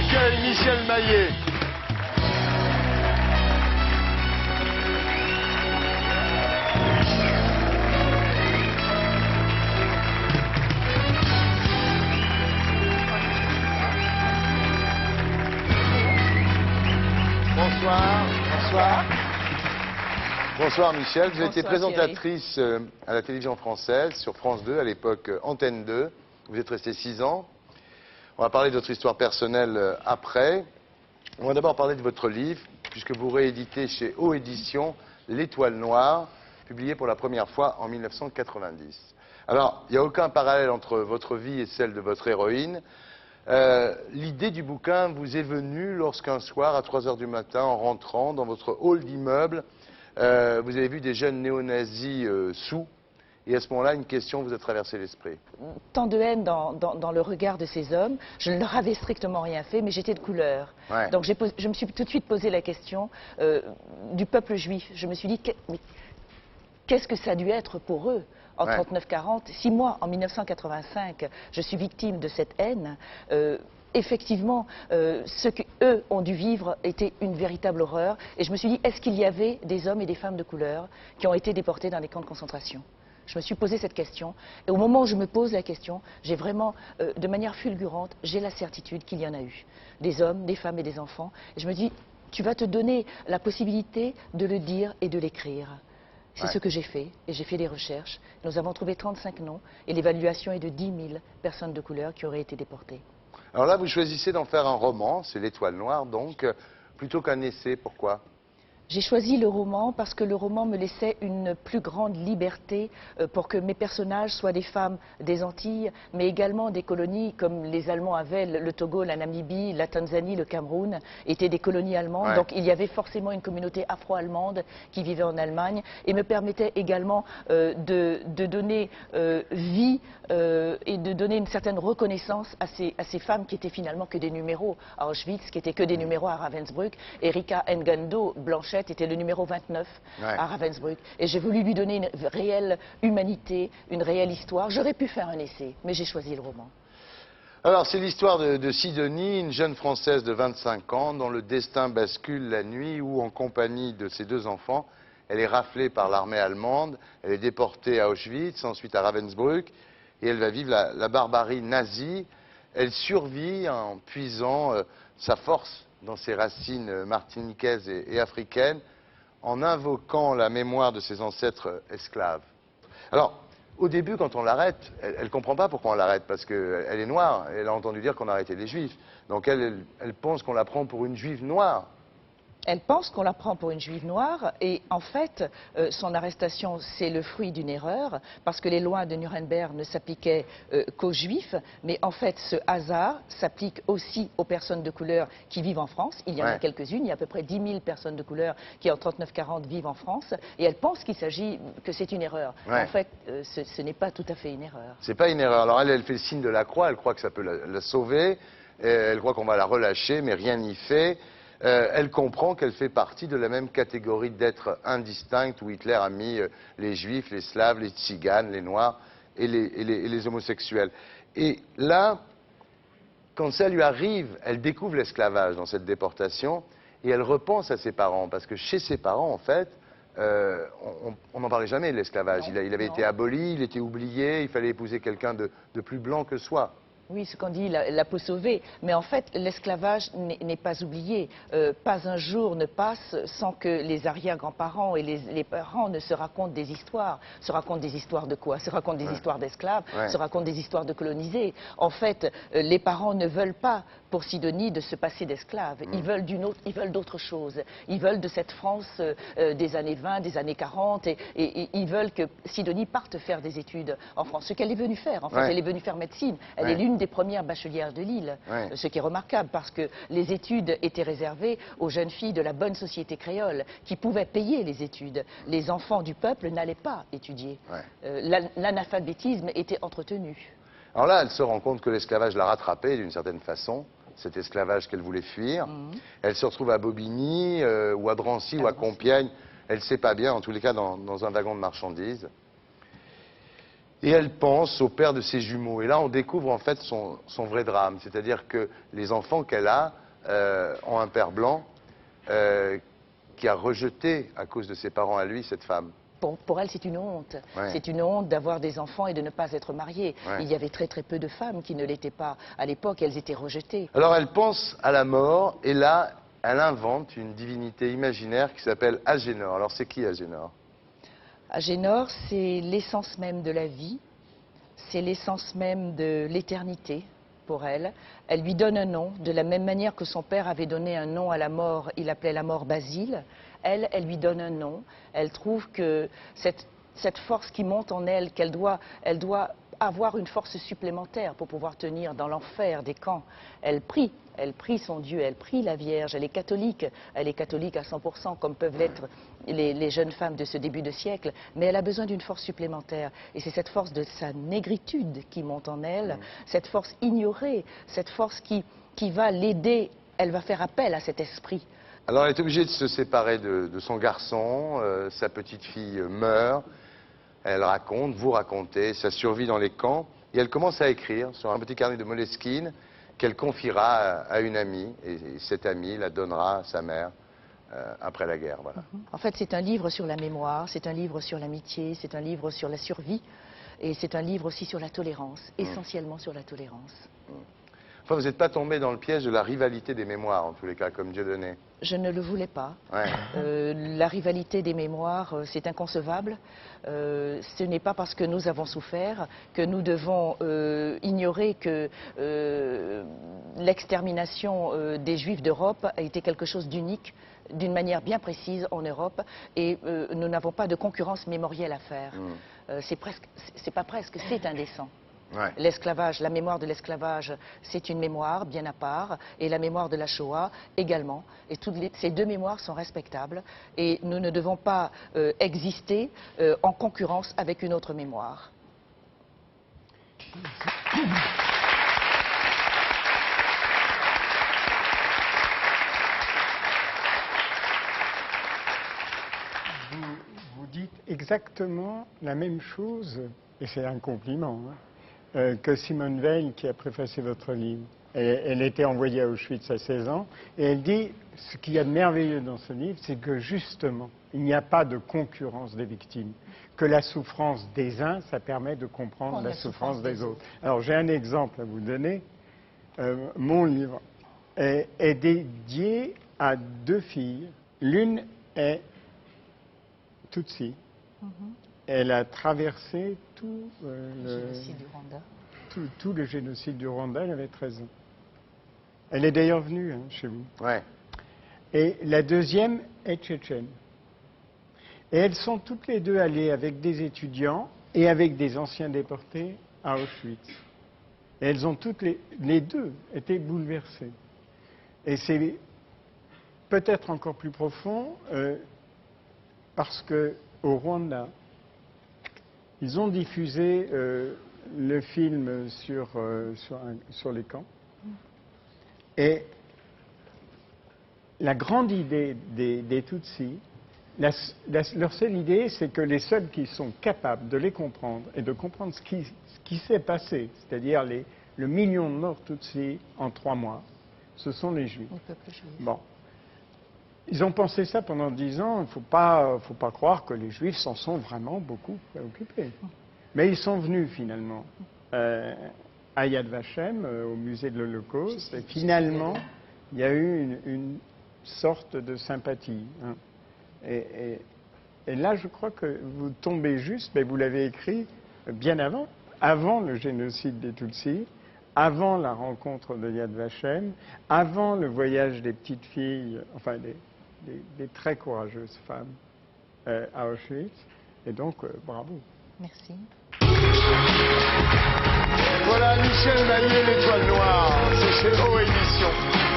accueille Michel Maillet. Bonsoir, bonsoir. Bonsoir Michel, vous avez été présentatrice à la télévision française, sur France 2, à l'époque Antenne 2. Vous êtes restée 6 ans. On va parler de votre histoire personnelle après. On va d'abord parler de votre livre, puisque vous rééditez chez O Éditions L'Étoile Noire, publié pour la première fois en 1990. Alors, il n'y a aucun parallèle entre votre vie et celle de votre héroïne. L'idée du bouquin vous est venue lorsqu'un soir, à 3 h du matin, en rentrant dans votre hall d'immeuble, vous avez vu des jeunes néo-nazis saouls, et à ce moment-là, une question vous a traversé l'esprit. Tant de haine dans le regard de ces hommes, je ne leur avais strictement rien fait, mais j'étais de couleur. Ouais. Donc je me suis tout de suite posé la question du peuple juif. Je me suis dit, qu'est-ce que ça a dû être pour eux en 39-40? Si moi, en 1985, je suis victime de cette haine, effectivement, ce qu'eux ont dû vivre était une véritable horreur. Et je me suis dit, est-ce qu'il y avait des hommes et des femmes de couleur qui ont été déportés dans les camps de concentration? Je me suis posé cette question. Et au moment où je me pose la question, j'ai vraiment, de manière fulgurante, j'ai la certitude qu'il y en a eu. Des hommes, des femmes et des enfants. Et je me dis, tu vas te donner la possibilité de le dire et de l'écrire. C'est ce que j'ai fait, et j'ai fait des recherches. Nous avons trouvé 35 noms, et l'évaluation est de 10 000 personnes de couleur qui auraient été déportées. Alors là, vous choisissez d'en faire un roman, c'est L'Étoile Noire, donc, plutôt qu'un essai, pourquoi ? J'ai choisi le roman parce que le roman me laissait une plus grande liberté pour que mes personnages soient des femmes des Antilles, mais également des colonies comme les Allemands avaient, le Togo, la Namibie, la Tanzanie, le Cameroun, étaient des colonies allemandes. Donc il y avait forcément une communauté afro-allemande qui vivait en Allemagne et me permettait également de donner vie et de donner une certaine reconnaissance à ces femmes qui étaient finalement que des numéros. À Auschwitz, qui étaient que des numéros à Ravensbrück, Erika Ngando, Blanchette, était le numéro 29 à Ravensbrück. Et j'ai voulu lui donner une réelle humanité, une réelle histoire. J'aurais pu faire un essai, mais j'ai choisi le roman. Alors, c'est l'histoire de Sidonie, une jeune Française de 25 ans, dont le destin bascule la nuit où, en compagnie de ses 2 enfants, elle est raflée par l'armée allemande, elle est déportée à Auschwitz, ensuite à Ravensbrück, et elle va vivre la barbarie nazie. Elle survit en puisant sa force dans ses racines martiniquaises et africaines, en invoquant la mémoire de ses ancêtres esclaves. Alors, au début, quand on l'arrête, elle ne comprend pas pourquoi on l'arrête, parce qu'elle est noire, elle a entendu dire qu'on arrêtait les juifs. Donc elle pense qu'on la prend pour une juive noire. Elle pense qu'on la prend pour une juive noire et en fait, son arrestation, c'est le fruit d'une erreur parce que les lois de Nuremberg ne s'appliquaient qu'aux juifs, mais en fait, ce hasard s'applique aussi aux personnes de couleur qui vivent en France. Il y en a quelques-unes, il y a à peu près 10 000 personnes de couleur qui en 39-40 vivent en France et elle pense que c'est une erreur. En fait, ce n'est pas tout à fait une erreur. C'est pas une erreur. Alors elle fait le signe de la croix, elle croit que ça peut la sauver, elle croit qu'on va la relâcher, mais rien n'y fait. Elle comprend qu'elle fait partie de la même catégorie d'êtres indistincts où Hitler a mis les juifs, les slaves, les tziganes, les noirs et les homosexuels. Et là, quand ça lui arrive, elle découvre l'esclavage dans cette déportation et elle repense à ses parents parce que chez ses parents, en fait, on n'en parlait jamais de l'esclavage. Il avait été aboli, il était oublié, il fallait épouser quelqu'un de plus blanc que soi. Oui, ce qu'on dit, la peau sauvée. Mais en fait, l'esclavage n'est pas oublié. Pas un jour ne passe sans que les arrière-grands-parents et les parents ne se racontent des histoires. Se racontent des histoires de quoi? Se racontent des histoires d'esclaves, se racontent des histoires de colonisés. En fait, les parents ne veulent pas, pour Sidonie, de se passer d'esclaves. Ils veulent d'autres choses. Ils veulent de cette France des années 20, des années 40, et ils veulent que Sidonie parte faire des études en France. Ce qu'elle est venue faire, en fait, elle est venue faire médecine. Elle est l'une des premières bachelières de Lille, ce qui est remarquable parce que les études étaient réservées aux jeunes filles de la bonne société créole qui pouvaient payer les études. Les enfants du peuple n'allaient pas étudier. L'analphabétisme était entretenu. Alors là, elle se rend compte que l'esclavage l'a rattrapée d'une certaine façon, cet esclavage qu'elle voulait fuir. Elle se retrouve à Bobigny, ou à Drancy, ou à Compiègne. Elle ne sait pas bien, en tous les cas dans un wagon de marchandises. Et elle pense au père de ses jumeaux. Et là, on découvre en fait son vrai drame. C'est-à-dire que les enfants qu'elle a ont un père blanc qui a rejeté, à cause de ses parents à lui, cette femme. Pour elle, c'est une honte. Ouais. C'est une honte d'avoir des enfants et de ne pas être mariée. Ouais. Il y avait très très peu de femmes qui ne l'étaient pas à l'époque. Elles étaient rejetées. Alors elle pense à la mort et là, elle invente une divinité imaginaire qui s'appelle Agénor. Alors c'est qui Agénor? Agénor, c'est l'essence même de la vie. C'est l'essence même de l'éternité pour elle. Elle lui donne un nom, de la même manière que son père avait donné un nom à la mort, il appelait la mort Basile. Elle lui donne un nom. Elle trouve que cette force qui monte en elle, elle doit avoir une force supplémentaire pour pouvoir tenir dans l'enfer des camps. Elle prie son Dieu, elle prie la Vierge, elle est catholique à 100%, comme peuvent l'être les jeunes femmes de ce début de siècle, mais elle a besoin d'une force supplémentaire. Et c'est cette force de sa négritude qui monte en elle, cette force ignorée, cette force qui va l'aider, elle va faire appel à cet esprit. Alors elle est obligée de se séparer de son garçon, sa petite fille meurt, elle raconte, vous racontez, sa survie dans les camps, et elle commence à écrire sur un petit carnet de Moleskine qu'elle confiera à une amie, et cette amie la donnera à sa mère après la guerre. Voilà. En fait, c'est un livre sur la mémoire, c'est un livre sur l'amitié, c'est un livre sur la survie, et c'est un livre aussi sur la tolérance, essentiellement sur la tolérance. Enfin, vous n'êtes pas tombé dans le piège de la rivalité des mémoires, en tous les cas, comme Dieudonné. Je ne le voulais pas. Ouais. La rivalité des mémoires, c'est inconcevable. Ce n'est pas parce que nous avons souffert que nous devons ignorer que l'extermination des Juifs d'Europe a été quelque chose d'unique, d'une manière bien précise en Europe, et nous n'avons pas de concurrence mémorielle à faire. C'est pas presque, c'est indécent. Ouais. L'esclavage, la mémoire de l'esclavage, c'est une mémoire bien à part, et la mémoire de la Shoah également. Et ces deux mémoires sont respectables, et nous ne devons pas exister en concurrence avec une autre mémoire. Vous dites exactement la même chose, et c'est un compliment, hein, que Simone Weil, qui a préfacé votre livre. Elle était envoyée à Auschwitz à 16 ans, et elle dit, ce qu'il y a de merveilleux dans ce livre, c'est que justement, il n'y a pas de concurrence des victimes. Que la souffrance des uns, ça permet de comprendre la souffrance des autres. Alors j'ai un exemple à vous donner. Mon livre est dédié à deux filles. L'une est Tutsi. Elle a traversé tout le génocide du Rwanda, elle avait 13 ans. Elle est d'ailleurs venue chez vous. Ouais. Et la deuxième est tchétchène. Et elles sont toutes les deux allées avec des étudiants et avec des anciens déportés à Auschwitz. Et elles ont toutes les deux été bouleversées. Et c'est peut-être encore plus profond parce qu'au Rwanda, ils ont diffusé le film sur les camps. Et la grande idée des Tutsis, leur seule idée, c'est que les seuls qui sont capables de les comprendre et de comprendre ce qui s'est passé, c'est-à-dire le million de morts Tutsis en 3 mois, ce sont les Juifs. Bon. Ils ont pensé ça pendant 10 ans. Il ne faut pas croire que les Juifs s'en sont vraiment beaucoup préoccupés. Mais ils sont venus finalement à Yad Vashem, au musée de l'Holocauste, et finalement, il y a eu une sorte de sympathie. Hein. Et là, je crois que vous tombez juste, mais vous l'avez écrit bien avant le génocide des Tutsis, avant la rencontre de Yad Vashem, avant le voyage des petites filles, enfin des très courageuses femmes à Auschwitz. Et donc, bravo. Merci. Voilà Michel Maillet, l'Étoile Noire, c'est chez O Éditions.